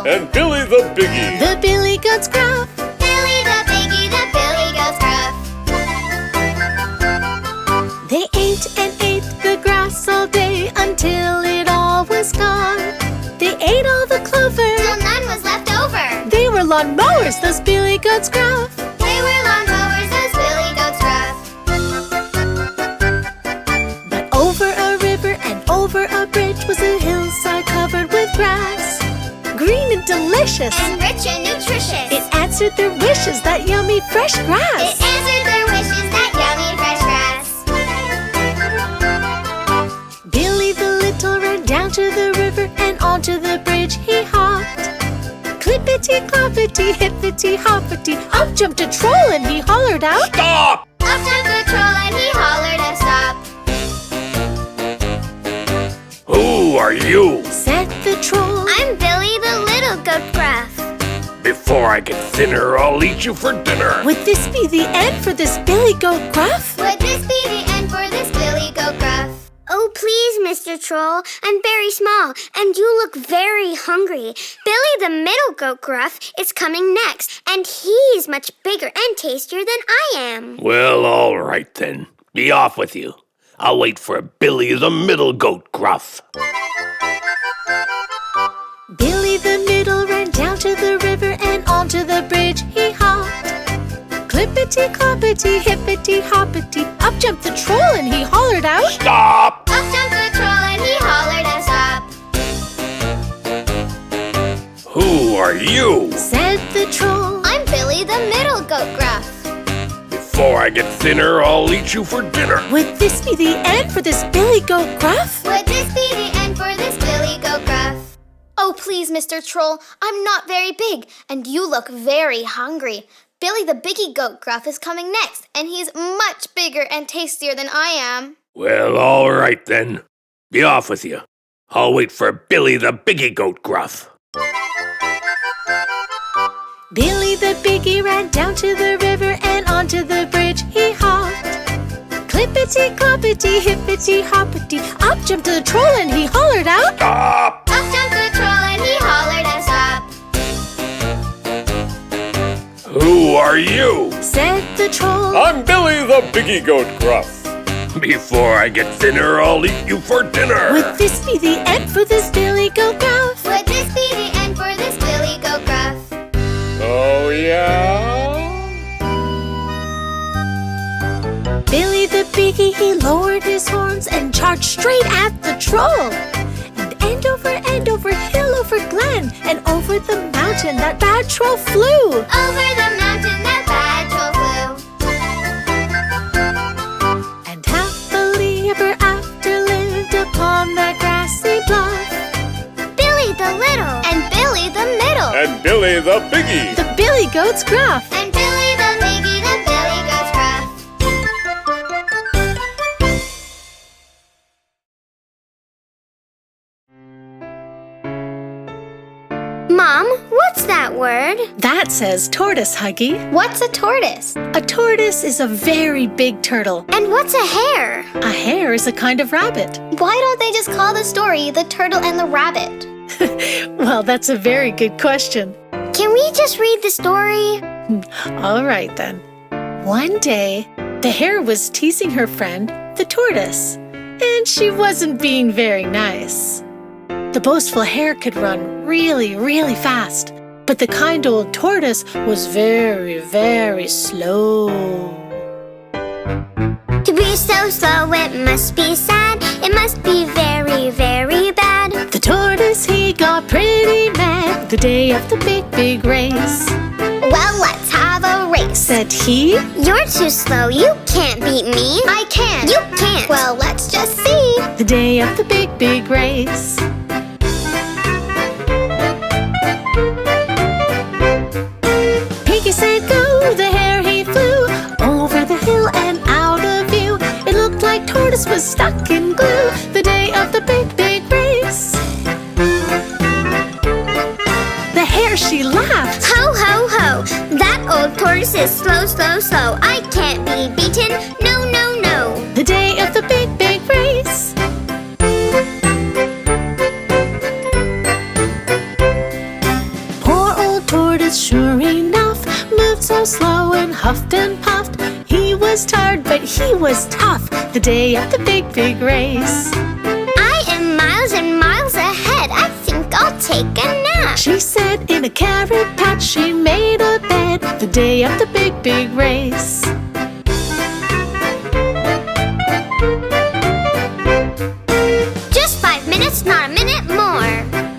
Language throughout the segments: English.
Little. And Billy the Biggie. The Billy Goat's Gruff. Billy the Biggie, the Billy Goat's Gruff. They ate and ate the grass all day until it all was gone. They ate all the clover Till none was left over. They were lawn mowers, those Billy Goat's Gruff. They were lawn mowers, those Billy Goat's Gruff. But over a river and over a bridge was a hillside covered with grass, green and delicious, And rich and nutritious. It answered their wishes, that yummy fresh It grass. answered their wishes, that yummy fresh grass. Billy the Little ran down to the river and onto the bridge he hopped. Clippity cloppity hippity hoppity, up jumped a troll and he hollered out, Stop! Up jumped the troll and he hollered and stopped. Who are you? said the troll. I'm Billy the Little Goat Gruff. Before I get thinner, I'll eat you for dinner. Would this be the end for this Billy Goat Gruff? Would this be the end for this Billy Goat Gruff? Oh, please, Mr. Troll. I'm very small, and you look very hungry. Billy the Middle Goat Gruff is coming next, and he's much bigger and tastier than I am. Well, all right then. Be off with you. I'll wait for Billy the Middle Goat Gruff. Billy the Middle ran down to the river and onto the bridge he hopped. Clippity cloppity hippity hoppity, up jumped the troll and he hollered out, Stop! Up jumped the troll and he hollered and stopped. Who are you? said the troll. I'm Billy the Middle Goat Gruff. Before I get thinner, I'll eat you for dinner. Would this be the end for this Billy Goat Gruff? Would this be the end for this Billy Goat Gruff? Oh, please, Mr. Troll, I'm not very big, and you look very hungry. Billy the Biggie Goat Gruff is coming next, and he's much bigger and tastier than I am. Well, all right then. Be off with you. I'll wait for Billy the Biggie Goat Gruff. Billy the Biggie ran down to the river and onto the bridge he hopped. Clippity cloppity hippity hoppity, up jumped the troll and he hollered out, Stop! Up jumped the troll and he hollered and stopped. Who are you? said the troll. I'm Billy the Biggie Goat Gruff. Before I get thinner, I'll eat you for dinner. Would this be the end for this Billy Goat Gruff? Would this be the end for this Billy Goat Gruff? Oh, yeah? Billy the Biggie, he lowered his horns and charged straight at the troll. And end over hill, over glen, and over the mountain that bad troll flew. Over the mountain that bad troll flew. And happily ever after lived upon that grassy bluff Billy the Little and Billy the Middle And Billy the Biggie. the Billy Goat's Gruff. and Billy the Biggie, the Billy Goat's Gruff. Mom, what's that word? That says tortoise, Huggy. What's a tortoise? A tortoise is a very big turtle. And what's a hare? A hare is a kind of rabbit. Why don't they just call the story The Turtle and the Rabbit? Well, that's a very good question. Can we just read the story? All right, then. One day, the hare was teasing her friend, the tortoise, and she wasn't being very nice. The boastful hare could run really, really fast, but the kind old tortoise was very, very slow. To be so slow, it must be sad. It must be very, very bad. The tortoise, he got pretty mad the day of the big, big race. Well, let's have a race. Said he, You're too slow, you can't beat me. I can. You can't. Well, let's just see. the day of the big, big race. Piggy said go, the hare he flew over the hill and out of view. It looked like tortoise was stuck in glue the day of the big, big race. The hare, she laughed. Ho, ho, ho. That old tortoise is slow, slow, slow. I can't be beaten. No, no, no. The day of the big, big race. puffed and puffed. He was tired, but he was tough. The day of the big, big race. I am miles and miles ahead. I think I'll take a nap, she said. In a carrot patch she made a bed. The day of the big, big race. Just 5 minutes, not a minute more.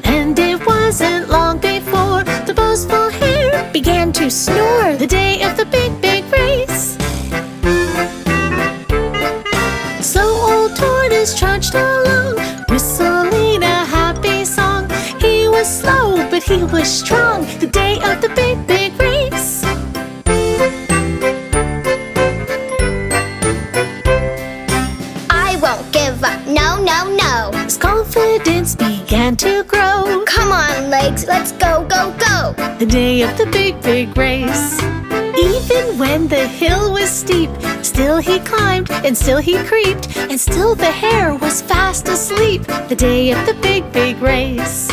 And it wasn't long before the boastful hare began to snore. The day of the big, big race. So old tortoise trudged along, whistling a happy song. He was slow, but he was strong. The day of the big, big race. I won't give up, no, no, no. His confidence began to grow. Come on, legs, let's go, go, go. The day of the big, big race. Even when the hill was steep, still he climbed and still he creeped, and still the hare was fast asleep. The day of the big, big race.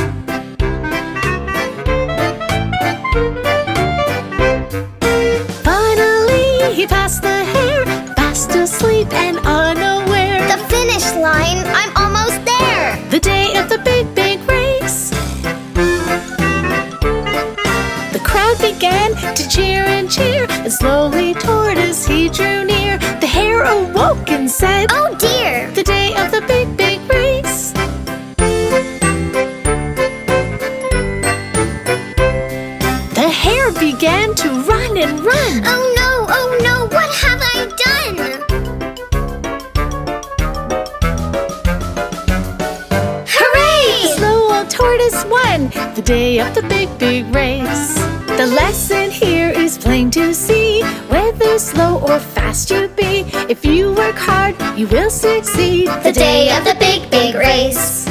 Finally he passed the hare, fast asleep and unaware. The finish line, I'm almost there. The day of the big, big race. The crowd began to cheer and cheer, and slowly tortoise he drew near. The hare awoke and said, Oh dear, the day of the big, big race. The hare began to run and run. oh no, what have I done? Hooray! The slow old tortoise won the day of the big, big race. The lesson here is plain to see. Whether slow or fast you be, if you work hard, you will succeed. The day of the big, big race.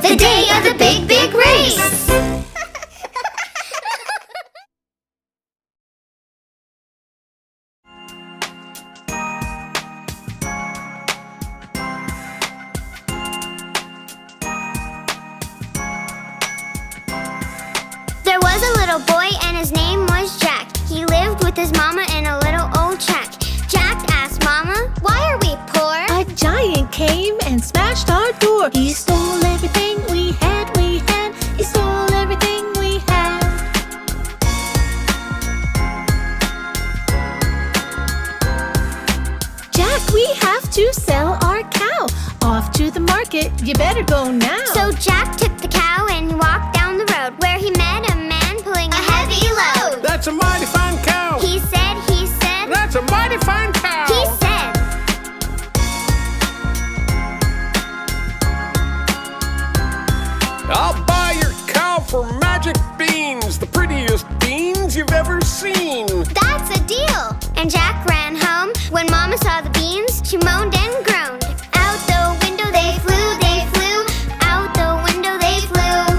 The day of the big, big race. There was a little boy and his name was Jack. He lived with his mama in a little old shack. Jack asked Mama, why are we poor? A giant came and smashed our door. He stole everything we had, we had. He stole everything we had. Jack, we have to sell our cow. Off to the market, you better go now. So Jack took the cow and walked down the road, where he met a man pulling a heavy load. That's a mighty fine cow. He said, That's a mighty fine cow. he said. I'll buy your cow for magic beans, the prettiest beans you've ever seen. That's a deal. And Jack ran home. When Mama saw the beans, she moaned and groaned. Out the window they flew, they flew. Out the window they flew.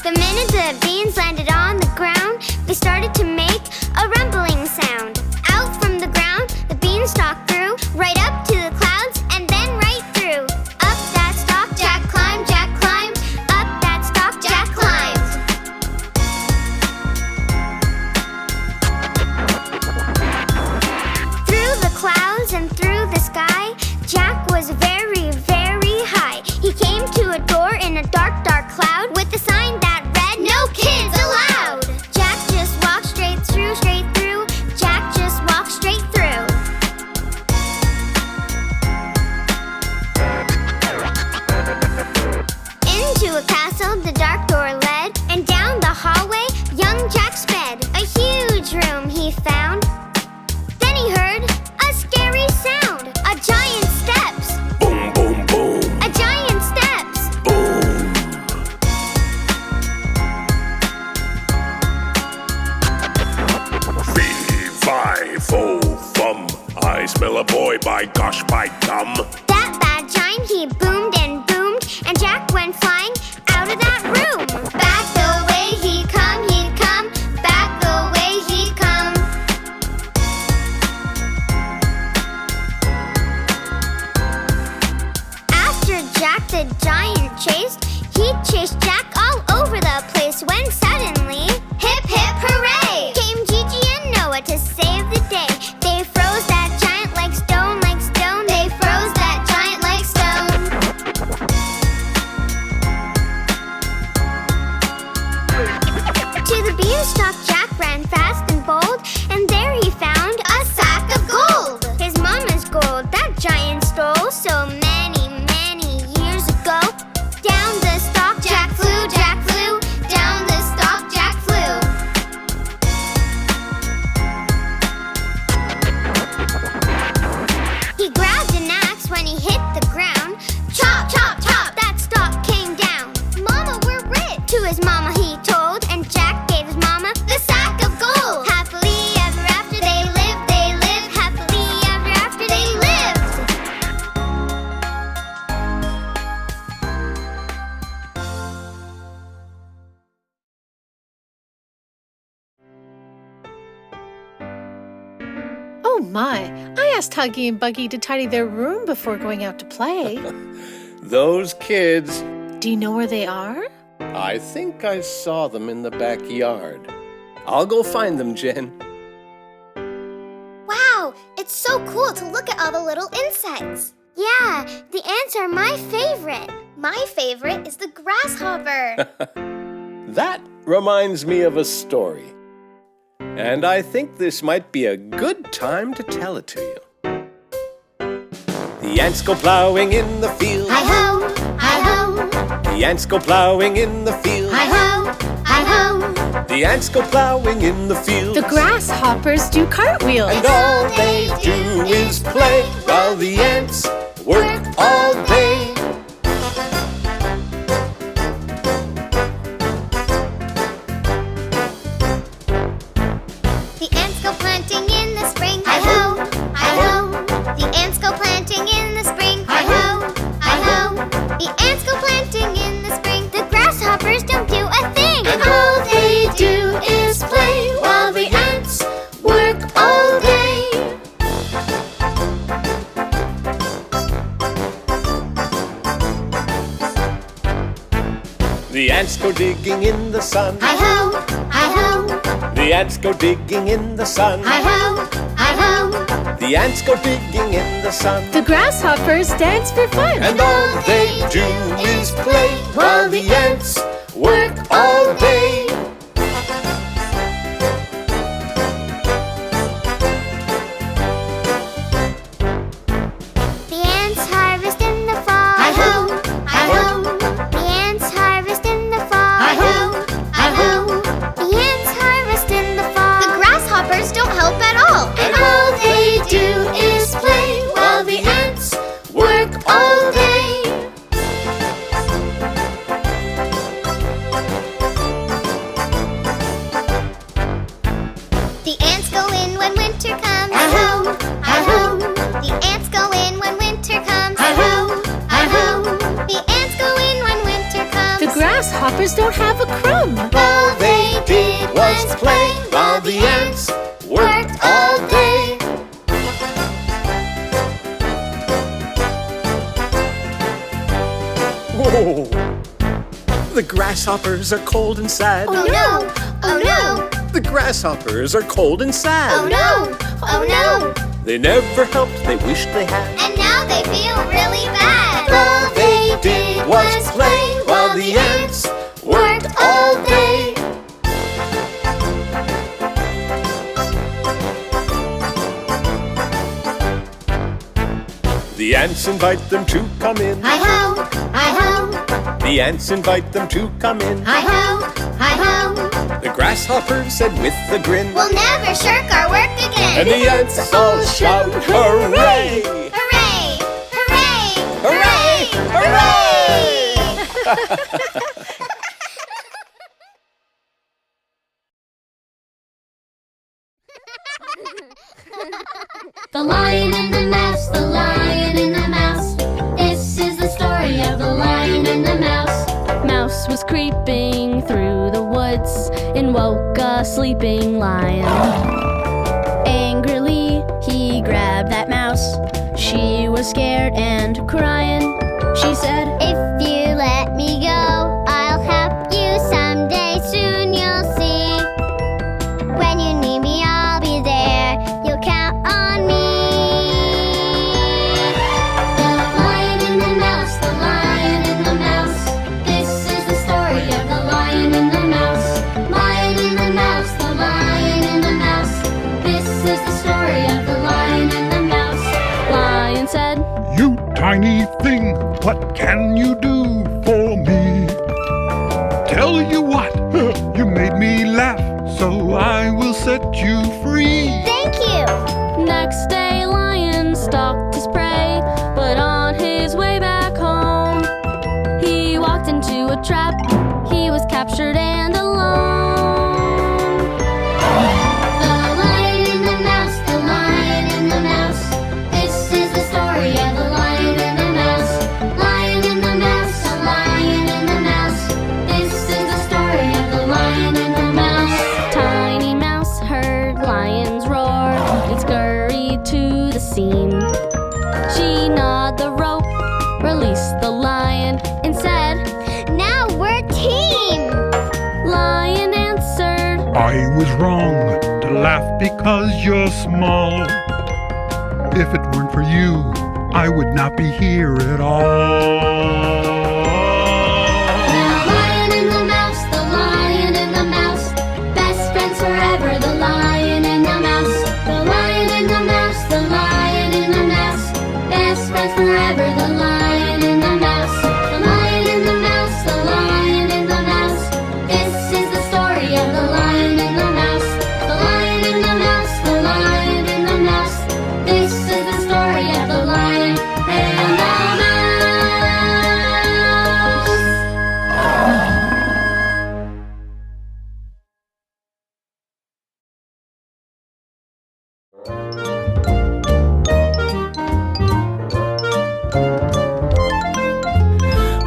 The minute the beans landed on the ground, they started to make a rumbling sound. Out from the ground, the beanstalk grew, right up to the clouds and then right through. Up that stalk Jack climbed, Jack climbed. Up that stalk Jack climbed. Through the clouds and through the sky, Jack was very, very high. He came to a door in a dark, dark cloud with a sign that read, No kids allowed. Jack just walked straight through, straight through. Jack just walked straight through. Into a castle the dark door led, and down the hallway young Jack sped. A huge room he found. Then he heard a scary sound. A giant steps. Boom, boom, boom, A giant steps. boom. 3, 5, 4, fum. I smell a boy, by gosh, by gum. That bad giant, he boomed and boomed, and Jack went flying out of that room. Back the way he'd come, back the way he'd come. After Jack the giant chased, saved the day. They froze that giant like stone, like stone. They froze that giant like stone. To the beanstalk, Jack ran fast and bold, and there he found a sack of gold. His mama's gold that giant stole so many, many years ago. Down the stalk Jack flew, Jack flew. Down the stalk Jack flew. He grabbed an axe when he hit the ground. Chop, chop, chop, that stalk came down. Mama, we're rich, to his mama he told, and Jack gave his mama the sack of gold. Happily ever after they lived, happily ever after they lived. Oh my, I asked Huggy and Buggy to tidy their room before going out to play. Those kids. Do you know where they are? I think I saw them in the backyard. I'll go find them, Jen. Wow, it's so cool to look at all the little insects. Yeah, the ants are my favorite. My favorite is the grasshopper. That reminds me of a story. And I think this might be a good time to tell it to you. The ants go plowing in the field. Hi-ho, hi-ho, The ants go plowing in the field. hi-ho, hi-ho. The ants go plowing in the field. The grasshoppers do cartwheels. And all they do is play while the ants work all day. The ants go planting in the spring. Hi-ho, hi-ho. The ants go planting in the spring. Hi-ho, hi-ho. The ants go planting in the spring. The grasshoppers don't do a thing. And all they do is play while the ants work all day. The ants go digging in the sun. Hi-ho, hi-ho. The ants go digging in the sun. Hi-ho, hi-ho. The ants go digging in the sun. The grasshoppers dance for fun. And all they do is play while the ants work all day. The ants harvest in the fall. Hi-ho, hi-ho. The ants harvest in the fall. Hi-ho, hi-ho. The ants harvest in the fall. The grasshoppers don't help at all. And all they do is play while the ants work all day. The ants go in when winter comes. Hi-ho, hi-ho. The ants go in when winter comes. Hi-ho, hi-ho. The ants go in when winter comes. The grasshoppers don't have a crumb. All they did was play while the ants worked all day. Whoa! The grasshoppers are cold and sad. Oh no! Oh no! The grasshoppers are cold and sad. Oh no! Oh no! They never helped, they wished they had. And now they feel really bad. All they did was play while the ants worked all day. The ants invite them to come in. Hi-ho, hi-ho, The ants invite them to come in. hi-ho, hi-ho. The grasshopper said with a grin. We'll never shirk our work again. And the ants all shout, hooray! Hooray! Hooray! Hooray! Hooray! The Lion and the Mouse, the Lion and the Mouse. This is the story of the Lion and the Mouse. Mouse was creeping through the woods and woke a sleeping lion. Angrily, he grabbed that mouse. She was scared and crying. She said, If you let me go, I'll help you someday. Soon you'll see. When you need me, I'll be there. tiny thing, what can you do for me? Tell you what, you made me laugh, so I will set you free. Thank you. Next day, Lion stalked his prey, but on his way back home, he walked into a trap. He was captured and alone. The Lion and the Mouse, the Lion and the Mouse. This is the story of the Lion and the Mouse. Lion and the Mouse, the Lion and the Mouse. This is the story of the Lion and the Mouse. Tiny Mouse heard lions roar and scurried to the scene. She gnawed the rope, released the lion, and said, Now we're team. Lion answered, I was wrong to laugh because you're small. If it weren't for you, I would not be here at all. The Lion and the Mouse, the Lion and the Mouse. Best friends forever, the Lion and the Mouse. The Lion and the Mouse, the Lion and the Mouse. Best friends forever, the Lion and the Mouse. The Lion and the Mouse, the Lion and the Mouse. This is the story of the Lion and the Mouse. The Lion and the Mouse, the Lion and the Mouse. This is the story of the Lion and the Mouse.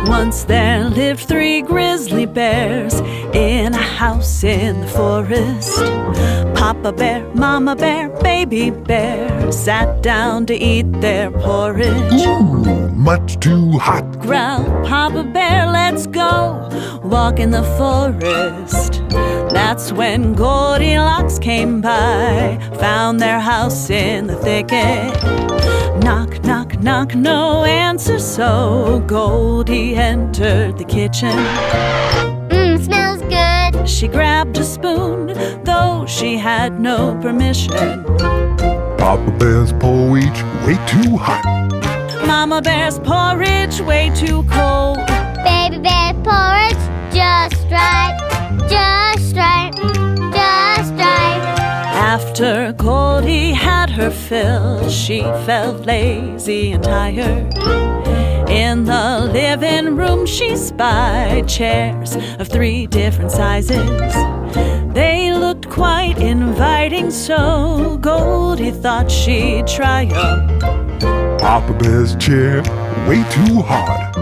Once there lived 3 grizzly bears in a house in the forest. Papa bear, mama bear, baby bear sat down to eat their porridge. Ooh, much too hot. Growled Papa bear, let's go walk in the forest. That's when Goldilocks came by, found their house in the thicket. Knock, knock, knock, no answer, so Goldie entered the kitchen. Smells good. She grabbed a spoon, though she had no permission. Papa Bear's porridge way too hot. Mama bear's porridge way too cold. Baby bear porridge just right. Just right. Just right. After Goldie had her fill, she felt lazy and tired. In the living room she spied chairs of 3 different sizes. They looked quite inviting, so Goldie thought she'd try 'em. Papa Bear's chair way too hard.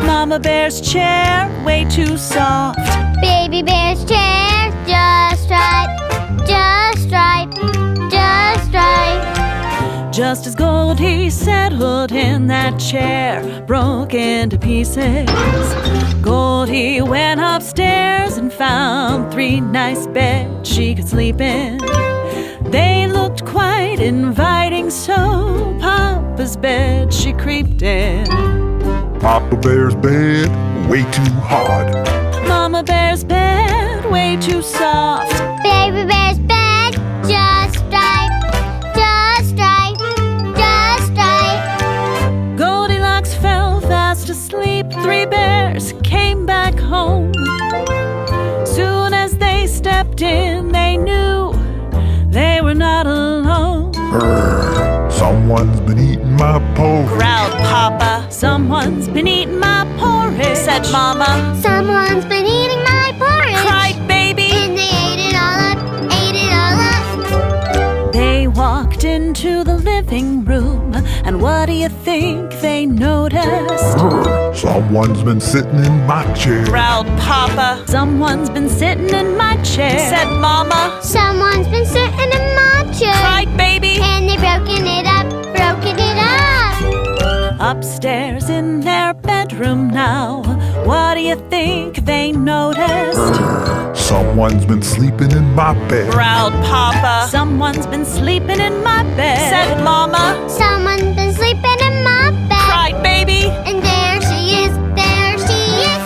Mama bear's chair way too soft. Baby bear's chair just right. Just right. Just right. Just as Goldie settled in that chair, broke into pieces, Goldie went upstairs and found 3 nice beds she could sleep in. They looked quite inviting, so Papa's bed she creeped in. Papa Bear's bed way too hard. Mama bear's bed way too soft. Baby bear's bed just right. Just right. Just right. Goldilocks fell fast asleep. 3 bears came back home. Soon as they stepped in, they knew they were not alone. Someone's been eating my porridge. Growled Papa. Someone's been eating my porridge, said Mama. Someone's been eating my porridge. Cried Baby. And they ate it all up. Ate it all up. They walked into the living room, and what do you think they noticed? Someone's been sitting in my chair. Growled Papa. Someone's been sitting in my chair, said Mama. Someone's been sitting in my chair. Cried Baby. And they broken it up. Broken it up. Upstairs in their bedroom now, what do you think they noticed? Someone's been sleeping in my bed. Growled Papa. Someone's been sleeping in my bed, said Mama. Someone's been sleeping in my bed. Cried Baby. And there she is. There she is.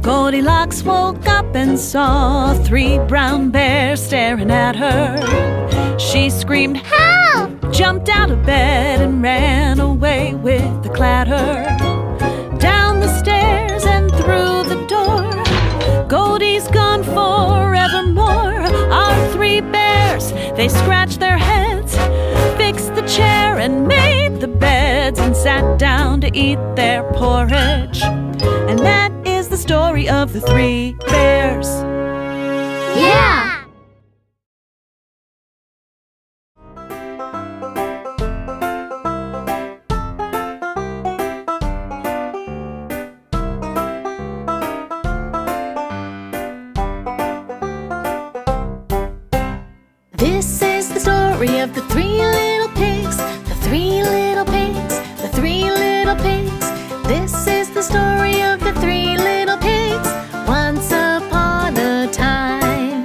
Goldilocks woke up and saw 3 brown bears staring at her. She screamed, Help! jumped out of bed and ran away with the clatter. Down the stairs and through the door, Goldie's gone forevermore. Our three bears, they scratched their heads, fixed the chair and made the beds, and sat down to eat their porridge. And that is the story of the three bears. Yeah! This is the story of the three little pigs, the three little pigs, the three little pigs. This is the story of the three little pigs, once upon a time.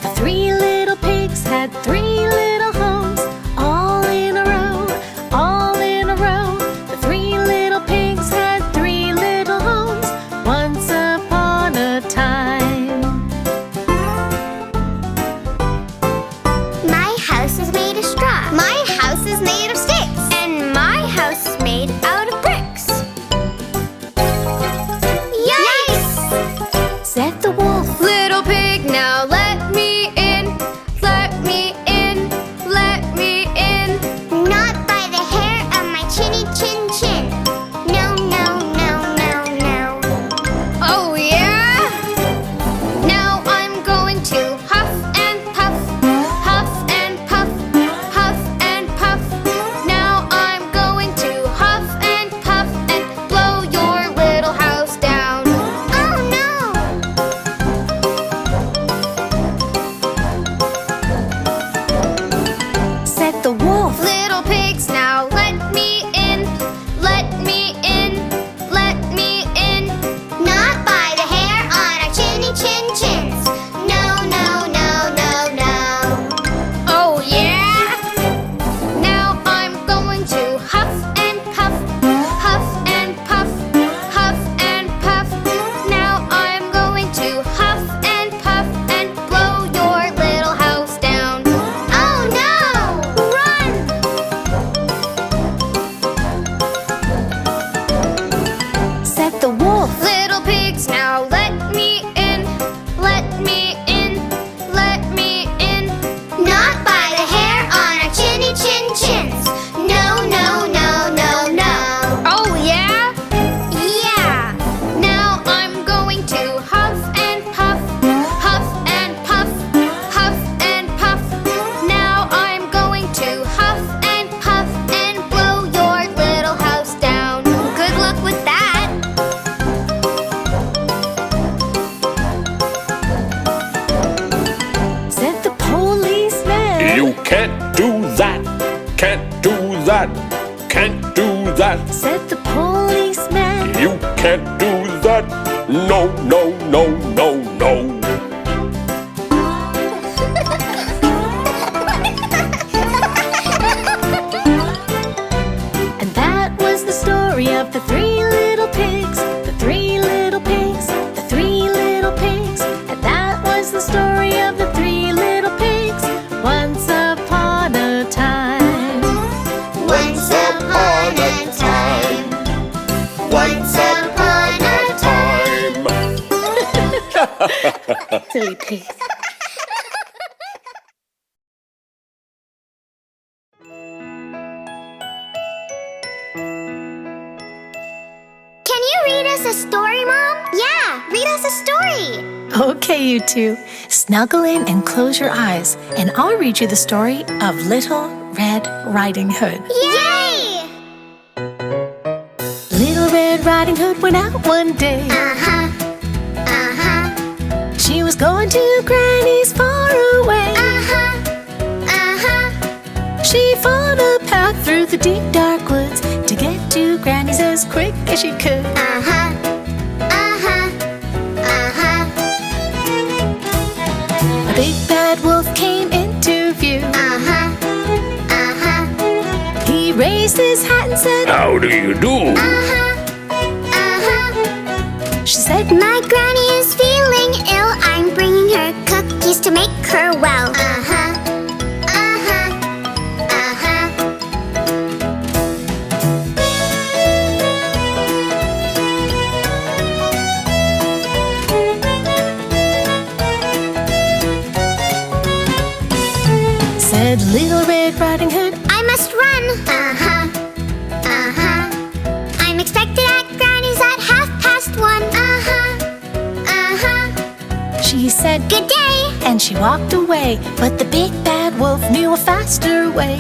The three little pigs had three little homes, all in a row, all in a row. The three little pigs had three little homes, once upon a time. My house is made of straw. My house is made of sticks. And my house is made out of bricks. Yikes! Said the wolf. Little pig, now let me in. Let me in. Let me in. Not by the hair of my chinny chin chin. No, no, no, no, no. Oh, yeah? Now I'm going to huff and puff. Huff and puff. Huff and puff. Now I'm going to huff and puff and blow your little house down. Oh, no! Said the wolf. Little pigs, now let me in. Let me in. Let me in. Not by the hair on our chinny chin chins. No, no, no, no, no. Oh, yeah? Now I'm going to huff and puff. Huff and puff. Huff and puff. Now I'm going to huff and puff and blow your little house down. Oh, no! Run! Said the wolf. Little pigs, now let me in. Let me in. Let me in. Not by the hair on our chinny chin chins. No, no, no, no, no. Oh, yeah? Yeah. Now I'm going to huff and puff. Huff and puff. Huff and puff. Now I'm going to huff and puff and blow your little house down. Good luck with that. Said the policeman. You can't do that. Can't do that. Can't do that. Said the policeman. You can't do that. No, no, no, no, no. And that was the story of the three little pigs, the three little pigs, the three little pigs. And that was the story of the three little pigs, once upon a time. Once upon a time. Once upon a time. Silly pigs. Can you read us a story, Mom? Yeah, read us a story. Okay, you two, snuggle in and close your eyes, and I'll read you the story of Little Red Riding Hood. Yay! Little Red Riding Hood went out one day. Uh-huh. Uh-huh. She was going to Granny's far away. Uh-huh. Uh-huh. She followed a path through the deep dark woods to get to Granny's as quick as she could. Uh-huh. Uh-huh. Uh-huh. A big bad wolf came into view. Uh-huh. Uh-huh. He raised his hat and said, How do you do? Uh-huh. Uh-huh. She said, My granny is feeling ill. I'm bringing her cookies to make her well. said Little Red Riding Hood. I must run. I'm expected at Granny's at 1:30. She said Good day. and she walked away. But the big bad wolf knew a faster way.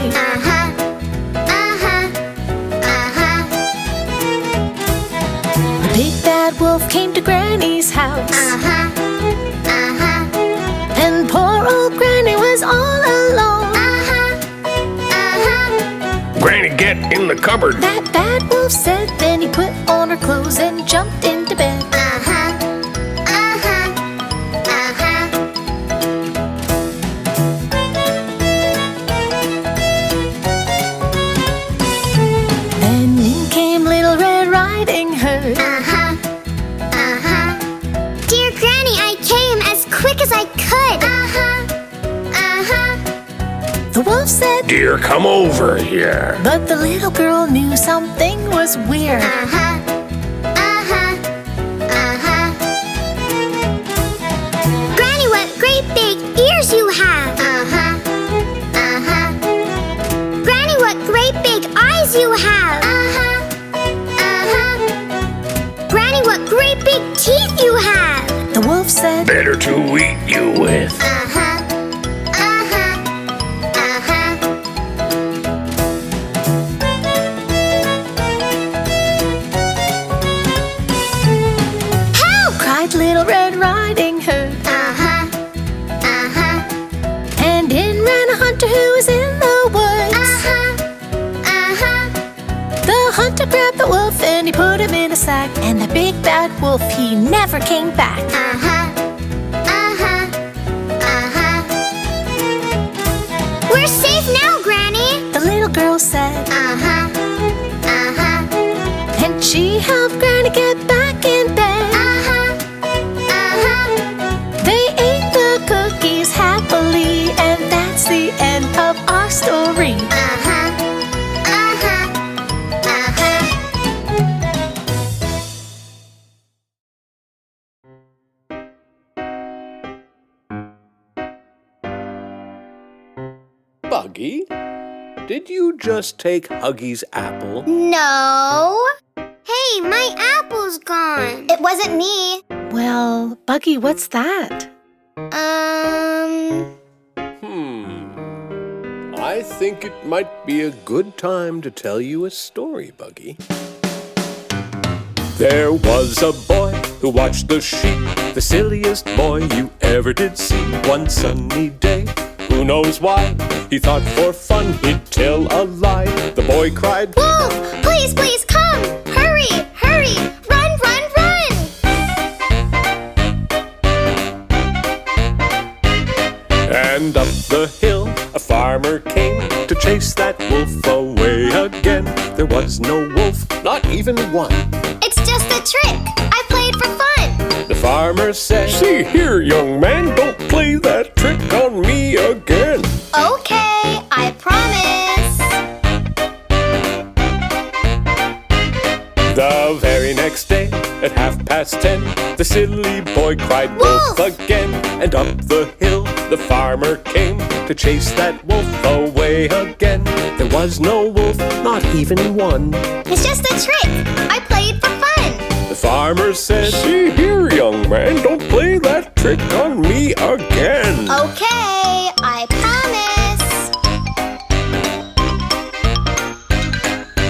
The big bad wolf came to Granny's house. And poor old Granny was all alone. Granny, get in the cupboard. That bad wolf said, then he put on her clothes and jumped into bed. Then in came Little Red Riding Hood. Dear Granny, I came as quick as I could. The wolf said, Dear, come over here. but the little girl knew something was weird. Granny, what great big ears you have. Granny, what great big eyes you have. Granny, what great big teeth you have. The wolf said, Better to eat you with. cried Little Red Riding Hood. And in ran a hunter who was in the woods. The hunter grabbed the wolf and he put him in a sack. And the big bad wolf, he never came back. We're safe now, Granny. The little girl said, and she helped Granny get back in bed. They ate the cookies happily, and that's the end of our story. Buggy, did you just take Huggy's apple? No. Hey, my apple's gone. It wasn't me. Well, Buggy, what's that? I think it might be a good time to tell you a story, Buggy. There was a boy who watched the sheep, the silliest boy you ever did see. One sunny day, who knows why, he thought for fun he'd tell a lie. The boy cried, Wolf, please, please come. Hurry, hurry. Run, run, run. and up the hill a farmer came to chase that wolf away again. There was no wolf, not even one. It's just a trick. I played for fun. The farmer said, See here, young man, don't play that trick on me again. Okay, I promise. The very next day, at 10:30, the silly boy cried wolf again. And up the hill the farmer came to chase that wolf away again. There was no wolf, not even one. It's just a trick. I played for fun. The farmer said, See here, young man, don't play that trick on me again. Okay, I promise.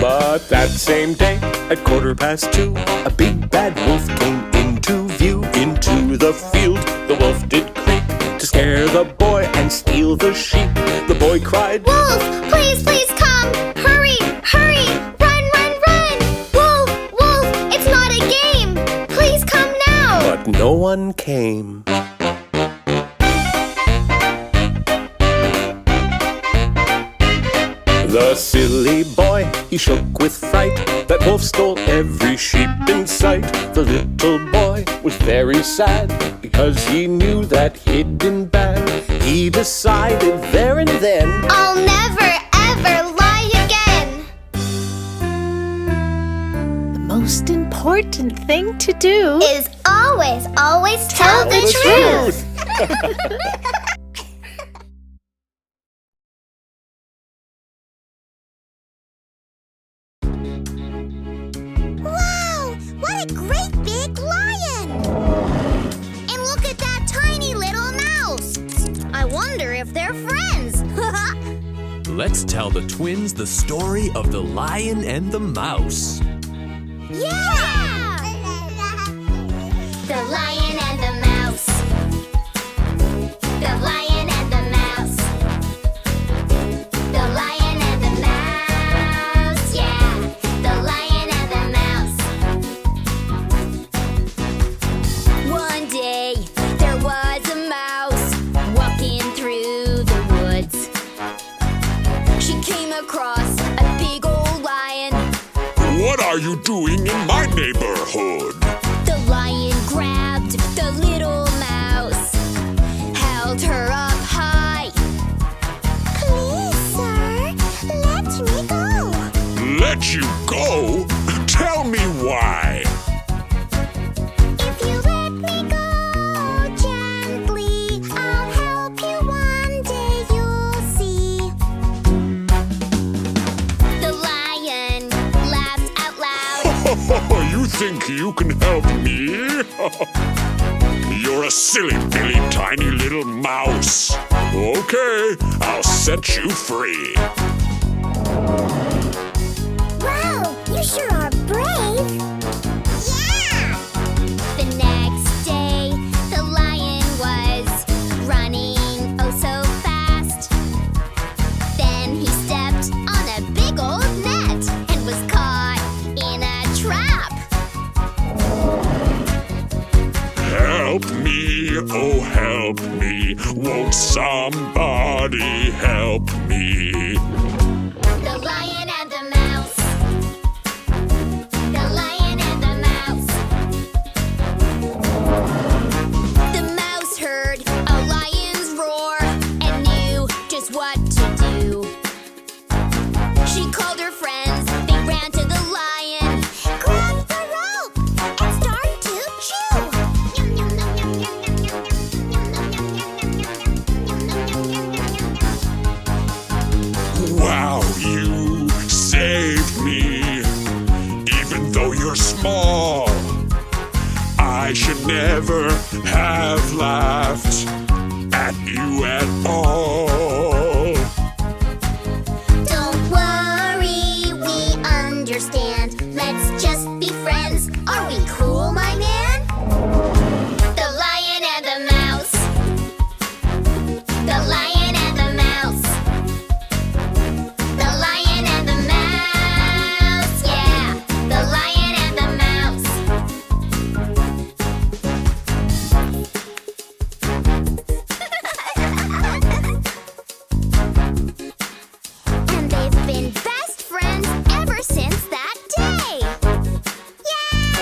But that same day, at 2:15, a big bad wolf came into view. Into the field the wolf did creep to scare the boy and steal the sheep. The boy cried, Wolf, please, please come. Hurry, hurry. Run, run, run. Wolf, wolf, it's not a game. Please come now. but no one came. The silly boy, he shook with fright. That wolf stole every sheep in sight. The little boy was very sad because he knew that he'd been bad. He decided there and then, I'll never, ever lie again. The most important thing to do Is always, always tell the truth. of their friends. Let's tell the twins the story of the lion and the mouse. Yeah! The lion and the mouse. The lion and the mouse. The lion and the mouse. Yeah, the lion and the mouse. One day there was a mouse walking through the woods. She came across a big old lion. What are you doing in my neighborhood? The lion grabbed the little mouse, held her up high. Please, sir, let me go. Let you go? Tell me why. If you let me go gently, I'll help you one day, you'll see. The lion laughed out loud. You think you can help me? You're a silly, Billy, tiny little mouse. Okay, I'll set you free. Wow, you sure are brave. Yeah! The next day, the lion was running oh so fast. Then he stepped on a big old net and was caught in a trap. Help me, oh help me. Won't somebody help me? The lion and the mouse. The lion and the mouse. The mouse heard a lion's roar and knew just what to do. She called her friends, they ran to the lion, grabbed the rope, and started to chew. Yum, yum, yum, yum, yum, yum, yum, Wow, you saved me. Even though you're small, I should never have laughed at you at all. Don't worry, we understand. Let's just be friends. Are we cool, my man? The lion and the mouse. The lion and the mouse. The lion and the mouse. Yeah, the lion and the mouse. And they've been best friends ever since that day. Yay!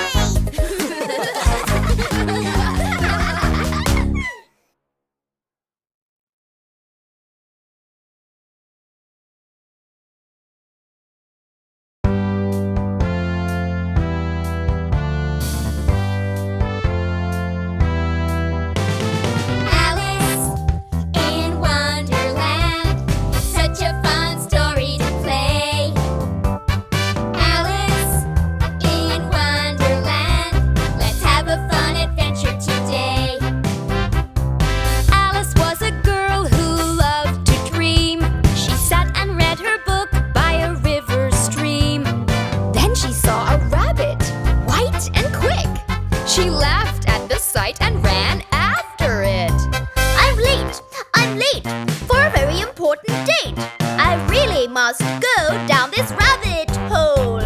Alice in Wonderland, such a fun story to play. Alice in Wonderland, let's have a fun adventure today. Alice was a girl who loved to dream. She sat and read her book by a river stream. Then she saw a rabbit, white and quick. She laughed at the sight and ran after it. I'm late for a very important date. I really must go down this rabbit hole.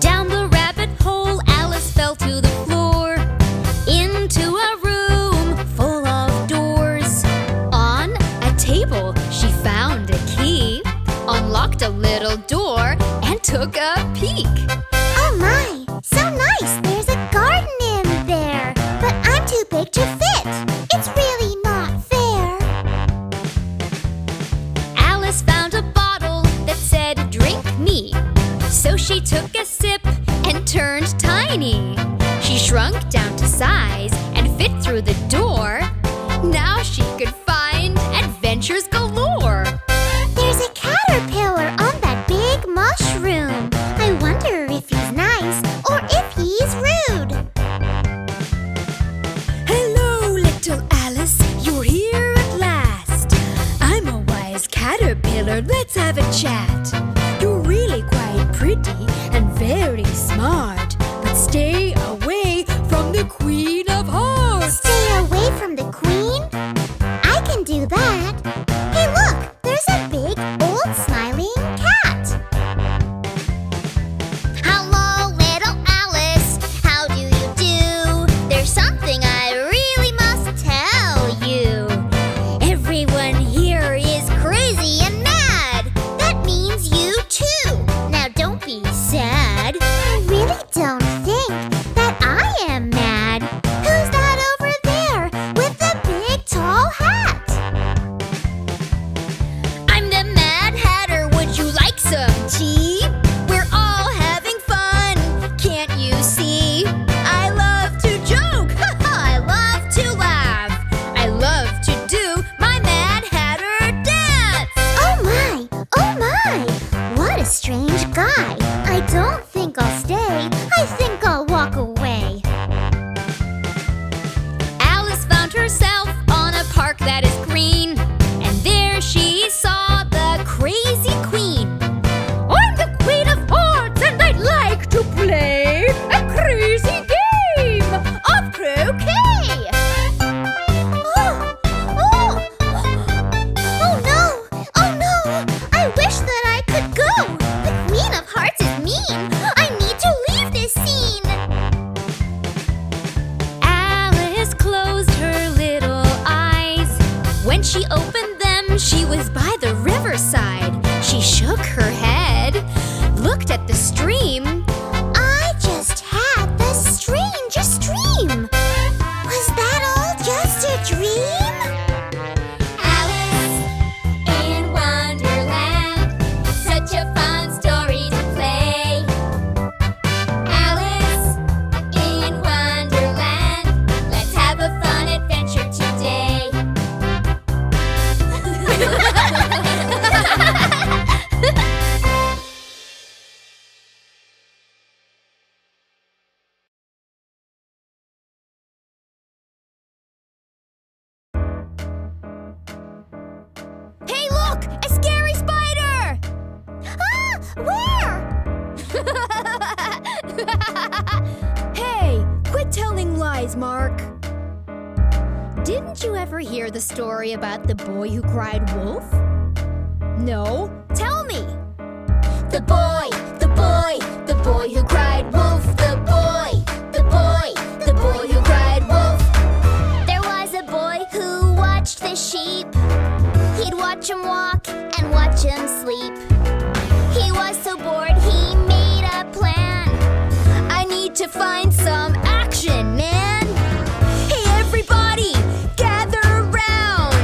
Down the rabbit hole, Alice fell to the floor, into a room full of doors. On a table, she found a key, unlocked a little door, and took a peek. Oh my, so nice! There's a garden in there, but I'm too big to fit. It's really not fair. Alice found a bottle that said, "Drink me." So she took a sip and turned tiny. She shrunk down to size and fit through the door. Now she could find adventures galore. There's a caterpillar on that big mushroom. I wonder she opened them, she was by the riverside. She shook her head, looked at the stream. I just had the strangest dream. Was that all just a dream? Alice in Wonderland, such a fun story to play. Alice in Wonderland, let's have a fun adventure today. Hey, look! A scary spider! Ah, where? Hey, quit telling lies, Mark. Didn't you ever hear the story about the boy who cried wolf? No? Tell me. The boy who cried wolf. The boy who cried wolf. There was a boy who watched the sheep. He'd watch him walk and watch him sleep. He was so bored he made a plan. I need to find some action, man. Hey, everybody, gather around.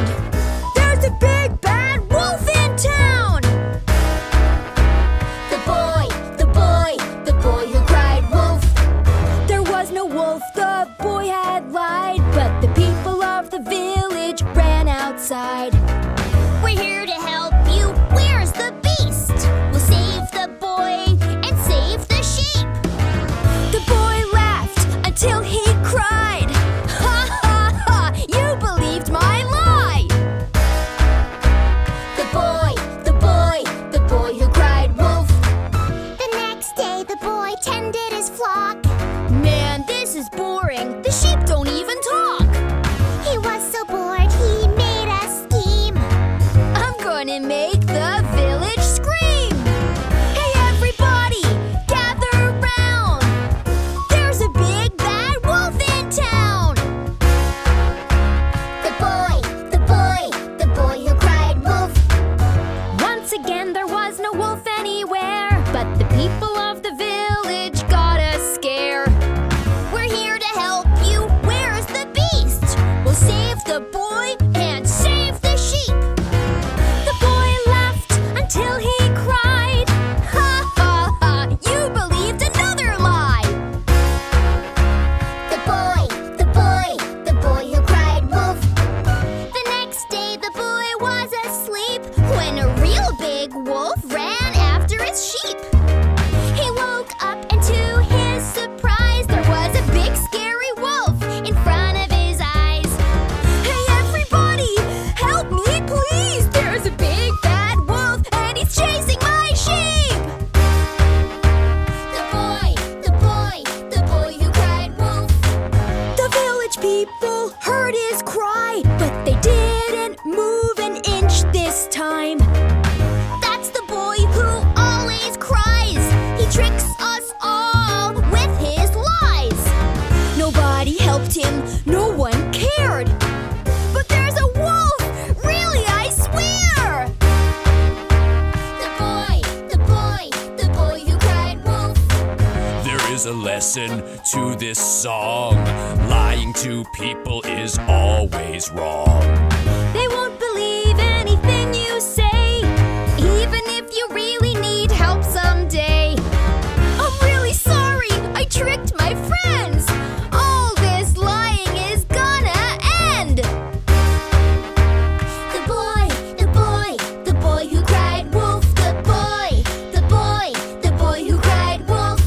There's a big bad wolf in town. The boy who cried wolf. There was no wolf, the boy had lied. But the people of the village ran outside. We're here to help you. Where's the beast? We'll save the boy and save the sheep. The boy laughed until he cried. Ha ha ha, you believed my lie. The boy who cried wolf. The next day the boy tended his flock. Man, this is boring. The sheep don't even talk. He was so bored he made a scheme. I'm gonna make the village scream. Hey, everybody, gather around. There's a big bad wolf in town. The boy who cried wolf. Once again, there was no wolf anywhere, but the people of the village got a scare. We're here to help you. Where's the beast? We'll save the boy and save the sheep. The boy laughed until he cried. Ha ha ha, you believed another lie. The boy who cried wolf. The next day the boy was asleep when a real big wolf ran after his sheep. He woke up and to his surprise there was a big scary wolf in front of his eyes. Hey, everybody, help me, please. There's a big bad wolf and he's chasing my sheep. The boy who cried wolf. The village people heard his cry, but they didn't move an inch this time. That's the boy who always cries. He tricks us all with his lies. Nobody helped him, no one cared. But there's a wolf! Really, I swear! The boy who cried wolf. There is a lesson to this song. Lying to people is always wrong. They won't believe anything you say, even if you really need help someday. I'm really sorry I tricked my friends. All this lying is gonna end. The boy who cried wolf. The boy who cried wolf.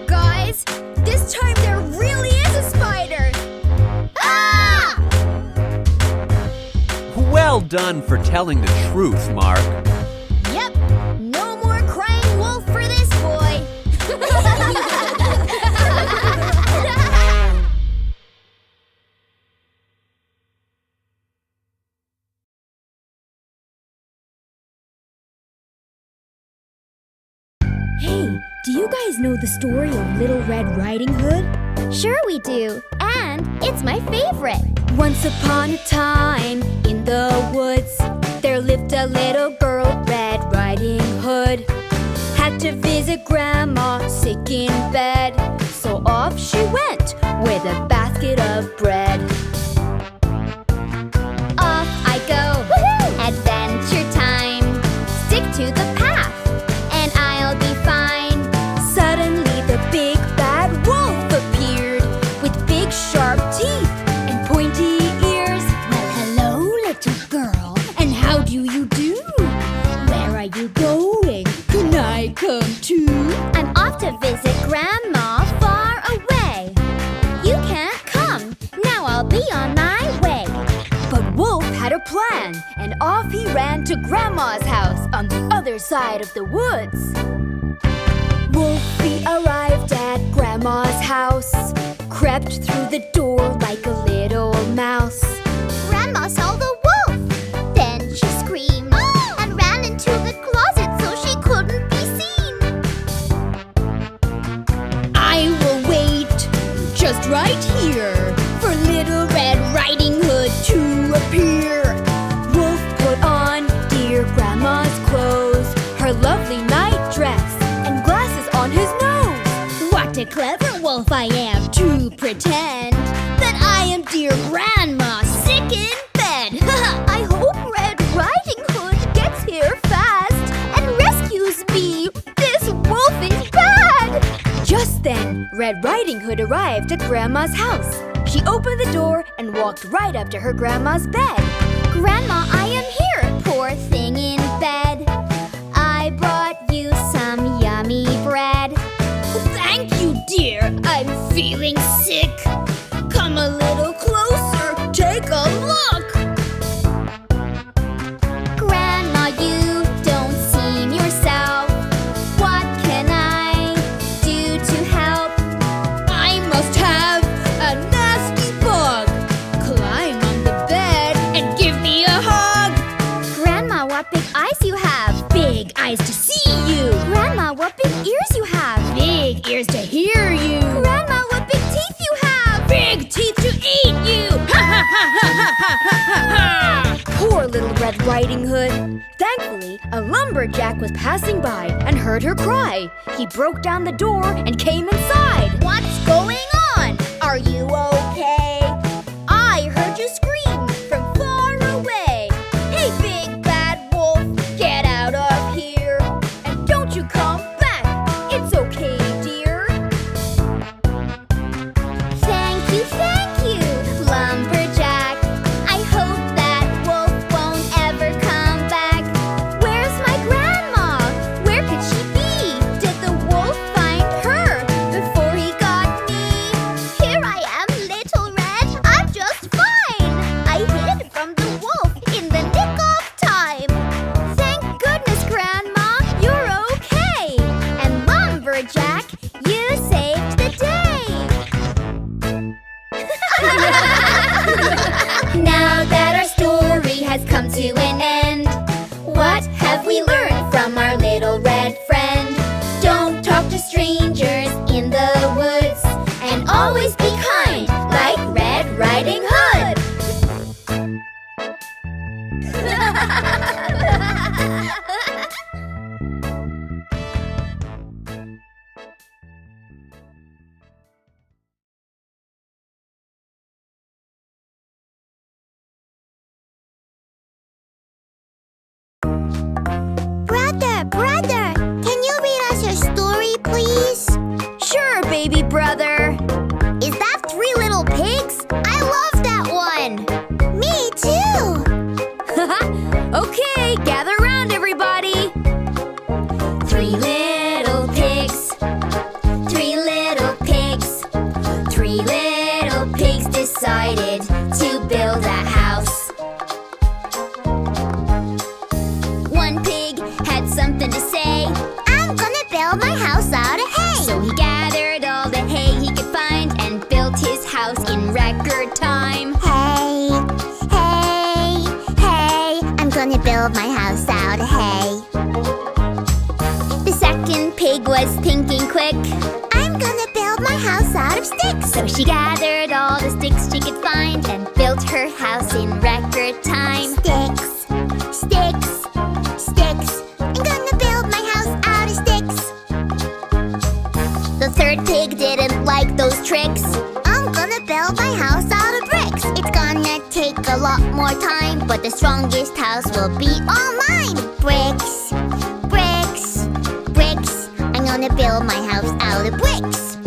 Guys, this time there really is a spider. Ah! Well done for telling the truth, Mark. Yep, no more crying wolf for this boy. Hey, do you guys know the story of Little Red Riding Hood? Sure we do. And it's my favorite. Once upon a time, in the woods, there lived a little girl, Red Riding Hood. Had to visit Grandma, sick in bed. So off she went with a basket of bread. Off I go, adventure time. Stick to the path, and I'll be fine. Suddenly the big bad wolf appeared, with big sharp teeth and pointy ears. Well, hello, little girl. And how do you do? Where are you going? Can I come too? I'm off to visit Grandma far away. You can't come, now I'll be on my way. But Wolf had a plan, and off he ran to Grandma's house on the other side of the woods. Wolfie arrived at Grandma's house, crept through the door like a little mouse. Grandma saw the wolf. Then she screamed and ran into the closet so she couldn't be seen. I will wait just right here for Little Red Riding Hood to appear. Wolf put on dear Grandma's clothes, her lovely night dress, and glasses on his nose. What a clever wolf I am to pretend that I am dear Grandma, sick in bed. I hope Red Riding Hood gets here fast and rescues me. This wolf is bad. Just then, Red Riding Hood arrived at Grandma's house. She opened the door and walked right up to her Grandma's bed. Grandma, I am here, poor thing in bed. I brought you some yummy bread. Thank you, dear. I'm feeling sick. Come a little closer. Take a look. Grandma, you don't seem yourself. What can I do to help? I must have a nasty bug. Climb on the bed and give me a hug. Grandma, what big eyes you have. Big eyes to see you. Grandma, what big ears you have. Big ears to hear you. Grandma, what big teeth you have. Big teeth to eat you. Ha ha ha ha ha ha ha. Poor little Red Riding Hood. Thankfully, a lumberjack was passing by and heard her cry. He broke down the door and came inside. What's going on? Are you okay? I heard you scream from far away. Hey, big bad wolf, get out of here. And don't you come back. It's okay, dear. Thank you, lumberjack. I hope that wolf won't ever come back. Where's my grandma? Where could she be? Did the wolf find her before he got me? Here I am, little Red. I'm just fine. I hid from the wolf in the nick of time. Thank goodness, Grandma, you're okay. And lumberjack, you saved the day. Now that our story has come to an end, what have we learned from our little red friend? Don't talk to strangers in the woods, and always be kind like Red Riding Hood. Brother, can you read us a story, please? Sure, baby brother. Is that Three Little Pigs? I love that one. Me too. Okay, gather around, everybody. Three little pigs. Three little pigs. Three little pigs decided to build a house. One pig had something to say. I'm gonna build my house out of hay. So he gathered all the hay he could find and built his house in record time. Hey, hey, hey, I'm gonna build my house out of hay. The second pig was thinking quick. I'm gonna build my house out of sticks. So she gathered all the sticks she could find and built her her house in record time. Sticks, sticks, sticks. I'm gonna build my house out of sticks. The third pig didn't like those tricks. I'm gonna build my house out of bricks. It's gonna take a lot more time, But the strongest house will be all mine. bricks, bricks, bricks. I'm gonna build my house out of bricks.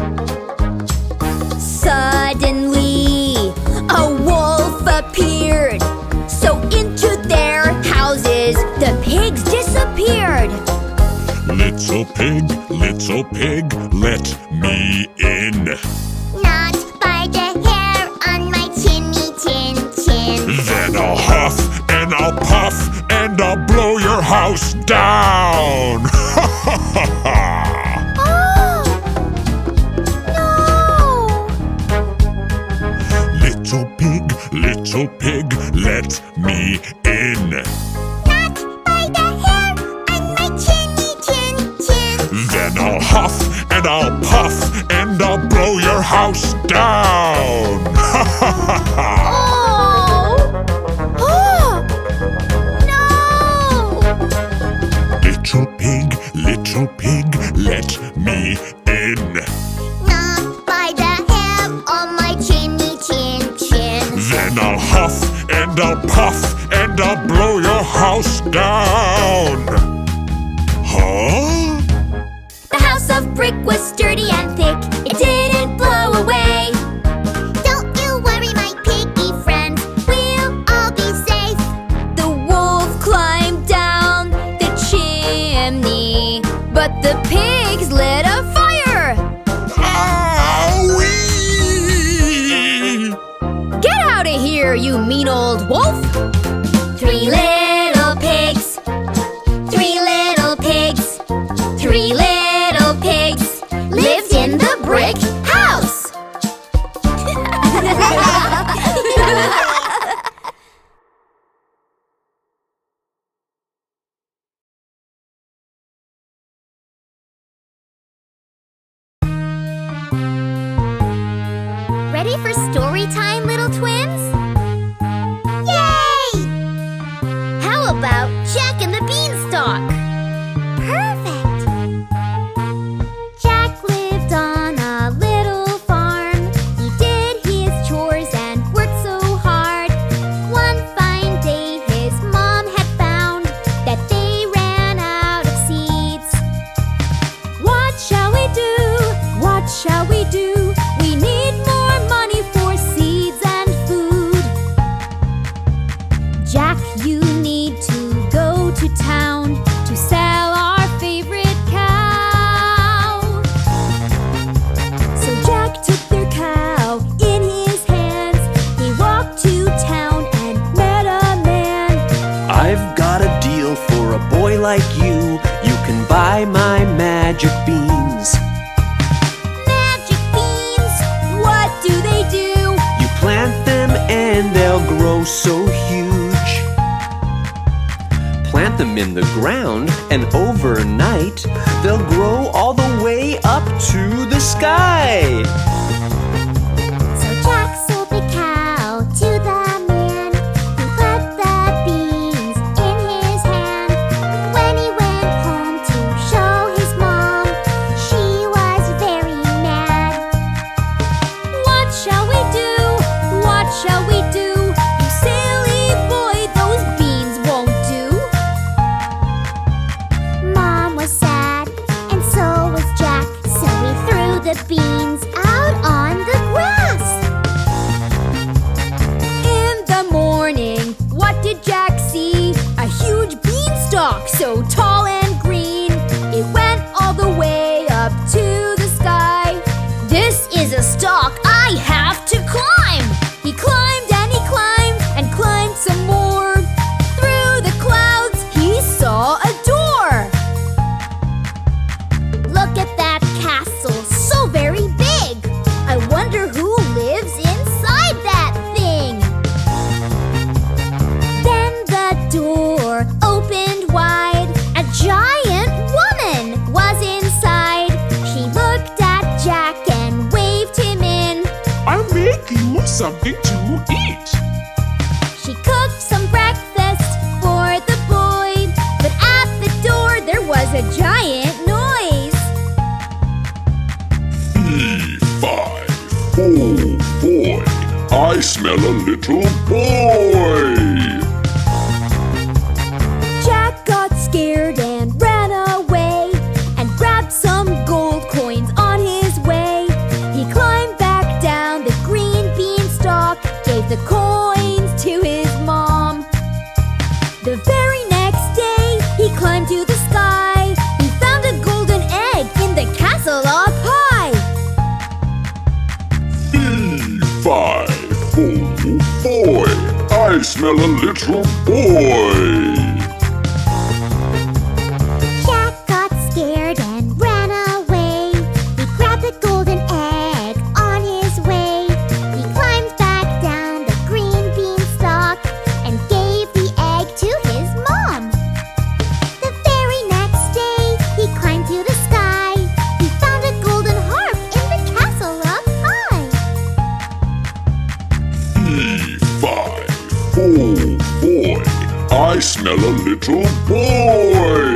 Suddenly, a wolf appeared. So into their houses, the pigs disappeared. Little pig, let me in. Not by the hair on my chinny chin chin. Then I'll huff and I'll puff and I'll blow your house down. Oh! No! Little pig, let me in. Not by the hair on my chinny chin chin. Then I'll huff and I'll puff and I'll blow your house down. Oh! Oh! No! Little pig, let me in. Not by the hair on my chinny chin chin. Then I'll huff and I'll puff and I'll blow your house down. Huh? The house of brick was sturdy and thick. It didn't blow away. Don't you worry, my piggy friends. We'll all be safe. The wolf climbed down the chimney, but the pigs lit a fire. Owie! Get out of here, you mean old wolf! Three little pigs, three little pigs, three little pigs lived in the brick house. Ready for story time, little twins? Yay! How about Jack and the Beanstalk? Perfect! Jack lived on a little farm. He did his chores and worked so hard. One fine day his mom had found that they ran out of seeds. What shall we do? What shall we do? We need more money for seeds and food. Jack, you need to go to town to sell our favorite cow. So Jack took their cow in his hands. He walked to town and met a man. I've got a deal for a boy like you. You can buy my magic beans. Magic beans, what do they do? You plant them and they'll grow so huge. Plant them in the ground and overnight they'll grow all the way up to the sky. So Jack sold the cow to the man who put the beans in his hand. When he went home to show his mom, she was very mad. What shall we do? What shall we do? You silly boy, those beans won't do. Mom was sad, and so was Jack. So he threw the beans out smell a little boy. Jack got scared and ran away and grabbed some gold coins on his way. He climbed back down the green beanstalk, gave the coins to his mom. The very next day, he climbed to the sky. He found a golden egg in the castle up high. E5. Oh boy, I smell a little boy. Jack got scared and ran away. He grabbed the golden egg on his way. He climbed back down the green beanstalk and gave the egg to his mom. The very next day, he climbed to the sky. He found a golden harp in the castle up high. E5. Oh boy, I smell a little boy.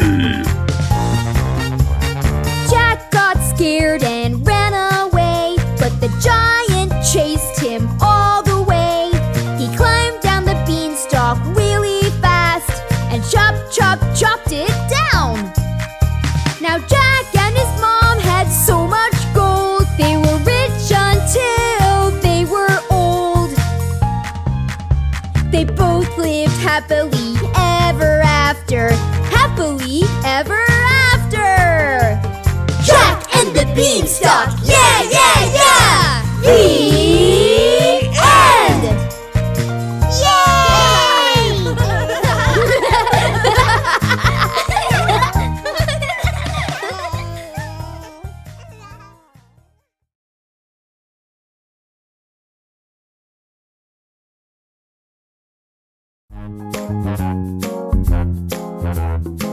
Jack got scared and ran away, but the giant chased him all the way. He climbed down the beanstalk really fast and chopped it down. Now Jack and his mom had so much gold. They were rich until they were old. They both lived happily ever after. Happily ever after. Jack and the Beanstalk, yeah, yeah, yeah! The end!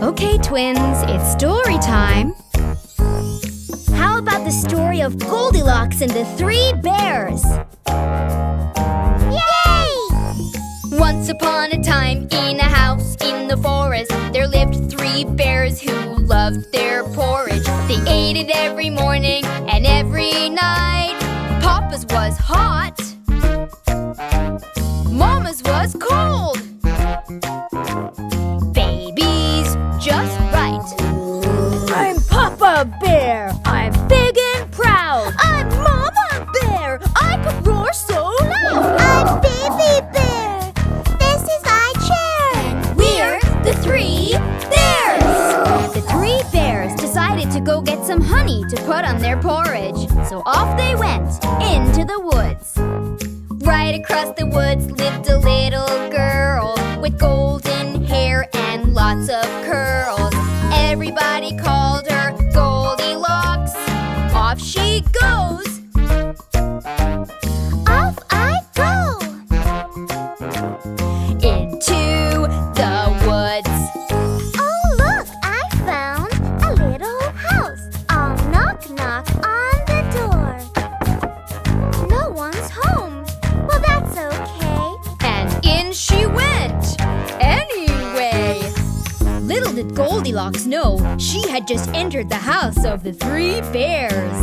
Okay, twins, it's story time. How about the story of Goldilocks and the 3 bears? Yay! Once upon a time, in a house in the forest, there lived 3 bears who loved their porridge. They ate it every morning and every night. Papa's was hot, Mama's was cold, Baby's just right. I'm Papa Bear. I'm big and proud. I'm Mama Bear. I could roar so loud. I'm Baby Bear. This is my chair. And we're the 3 bears. The 3 bears decided to go get some honey to put on their porridge. So off they went into the woods. Right across the woods lived a little girl with golden hair and lots of curls. Everybody called her Goldilocks. Off she goes. Off I go. Into the woods. Oh, look, I found a little house. I'll knock, knock on the door. No one's home. Well, that's okay. And in she went. Anyway. Little did Goldilocks know she had just entered the house of the 3 bears.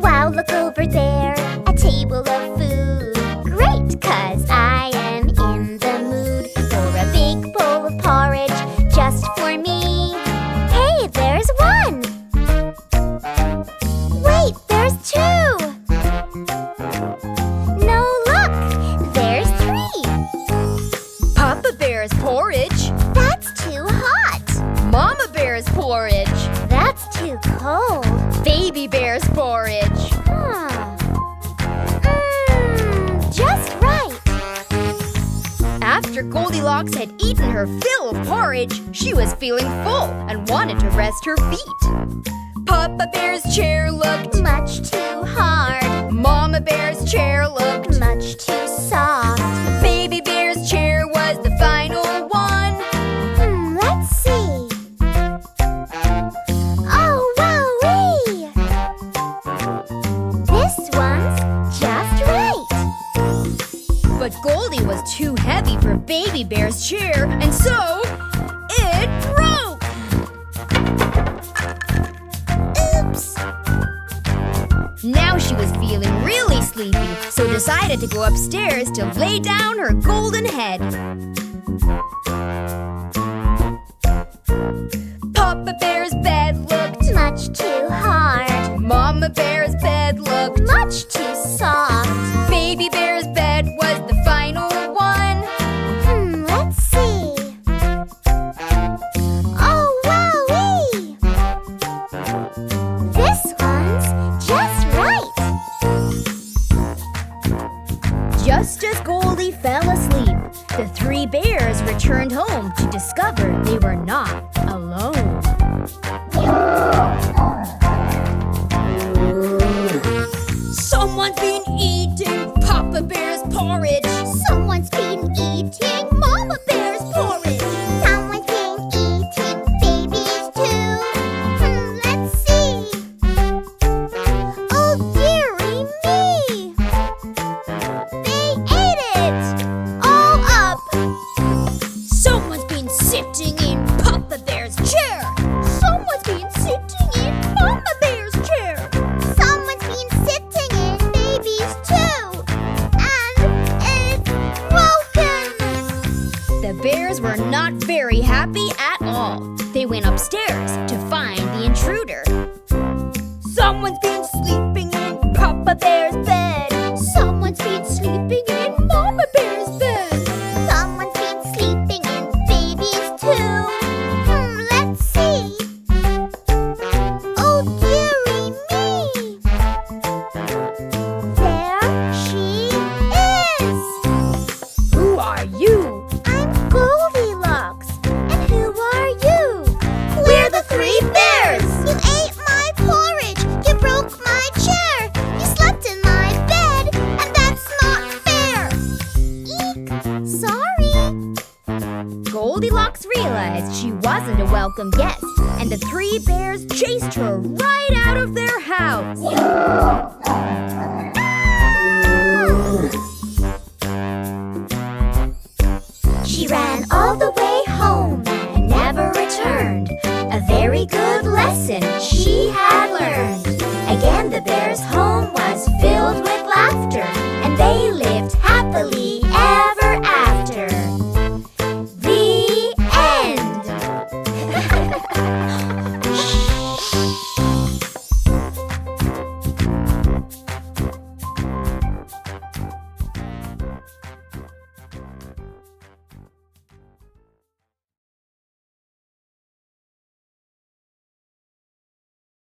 Wow, look over there, a table of food. Great, 'cause I am in the mood for a big bowl of porridge just for me. Hey, there's 1. Wait, there's 2. No, look, there's 3. Papa Bear's porridge. That's too hot. Mama Bear's porridge. That's too cold. Baby Bear's porridge. Just right. After Goldilocks had eaten her fill of porridge, she was feeling full and wanted to rest her feet. Papa Bear's chair looked Much too hard. Mama Bear's chair looked Much too soft. Baby Bear's chair was the final one. Let's see. Oh, wowee! This one's just right. But Goldie was too heavy for Baby Bear's chair, and so it broke. Oops. Now she was feeling really sleepy, so decided to go upstairs to lay down her golden head. Papa Bear's bed looked Much too hard. Mama Bear's bed looked Much too soft. Baby Bear's bed was the final one. Let's see. Oh, wowee! This one's just right. Just as Goldie fell asleep, the three bears returned home to discover they were not alone. Someone's been eating Papa Bear's porridge. Someone's been eating Mama Bear's porridge. Someone's been eating babies too. Let's see. Oh, dearie me. They ate it all up. Someone's been sitting in Papa Bear's chair. Someone's been sitting in Mama Bear's chair. Someone's been sitting in babies too. And it's broken. The bears were not very happy at all. They went upstairs to find the intruder. Someone's been sleeping in Papa Bear's bed. Someone's been sleeping in Mama Bear's bed. Someone's been sleeping in babies too. Let's see. Oh, dearie me. There she is. Who are you? I'm Goldilocks. And who are you? We're the three bears. You ate my porridge. You broke my chair. You slept in my bed. And that's not fair. Eek. Sorry. Goldilocks realized she wasn't a welcome guest, and the three bears chased her right out of their house. She ran all the way home and never returned. A very good lesson she had